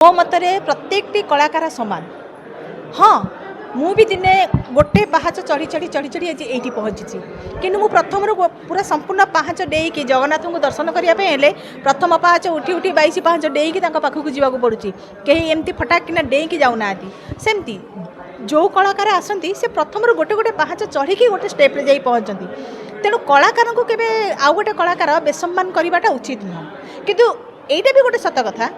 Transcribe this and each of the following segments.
मो मतरे प्रत्येकटी कलाकार समान। हाँ मु भी दिने गोटे पाहाच चढ़ी चढ़ी चढ़ी चढ़ी आज ये पहुँची कि प्रथम पूरा संपूर्ण पाहाच डेईकी जगन्नाथ को दर्शन करने प्रथम पाहाच उठी उठी 22 पाहाच डेईकी पाखक जावाक पड़ुची कहीं एमती फटाक किना डेईकी जाऊना सेमती जो कलाकार आसती से प्रथम गोटे गोटे पाहाच चढ़ी गोटे स्टेप्रे जा पहुँचती। तेणु कलाकार को केवे आउ गोटे कलाकार बेसम्मान करवाटा उचित नुह किंतु एटा भी गोटे सत कथा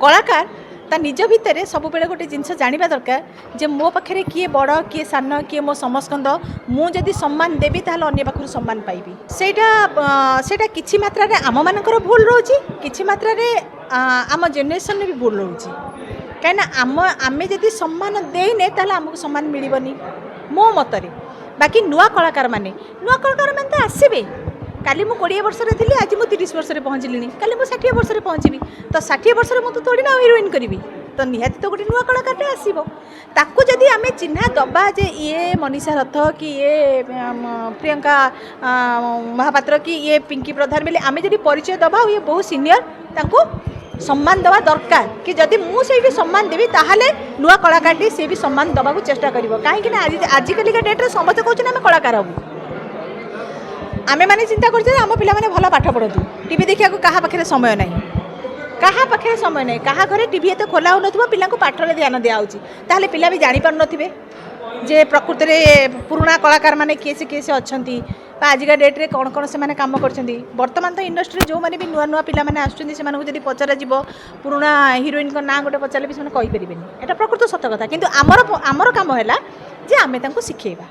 कलाकार ता निज भितर सब बेले गोटे जिनस जानिबा दरकार जे मो पाखे किए बड़ किए सान किए मो समस्कंद मुझे सम्मान देवी ताहले अन्य पाखु सम्मान पाइबी सेटा किछि मात्रा रे आम मानकर भूल रोची किछि मात्रा रे आम जेनेरेशन भी भूल रोची कहीं आमे जदि सम्मान देने ताहले आमको सम्मान मिलबनी मो मतरे। बाकी नुआ कलाकार माने तो आसबे काली मु 20 वर्ष रे थिली आज मु 30 वर्ष रे पहुँचली काली मु 60 वर्ष रे पहुँचबी तो 60 वर्ष रे मु तो थोड़ी ना हिरोइन करी तो निहाती तो गोटे नुआ कलाकार आसो ताकू जदि आमे चिन्हा दबा जे ये मनीषा रथ कि ये प्रियंका महापात्र कि ये पिंकी प्रधान बोले आमे जदि परिचय दबा ये बहुत सीनियर ताकू सम्मान दवा दरकार कि जदि मु से सम्मान देवी ताहले नुआ कलाकार सी भी सम्मान दबा को चेष्टा करिवो कहीं आजिकल डेट्रे समस्त कहते आम कलाकार हबू आमे माने चिंता करछे आम पिला माने भल पाठ पढ़तु टीवी देखिया कहा पाखे समय नहीं कहा पाखे समय नहीं कहा घरे टीवी एत खोला हो नथिबो पिला को पाठ रे ध्यान दिया होची ताहले पिला भी जानि पार नथिबे जे प्रकृति रे पुराना कलाकार माने किए से अछंती आजिका डेट्रे कौन कौन से माने काम करछंती वर्तमान तो इंडस्ट्री जो माने भी नुआ नुआ पिला माने आछंती से माने जदि पचरा जीवो पुराना हिरोइन को ना गोटे पचारले भी से माने कहि परिबेनी एटा प्रकृत सत कथा किंतु आमर काम हैला जे आमे तांको सिखेबा।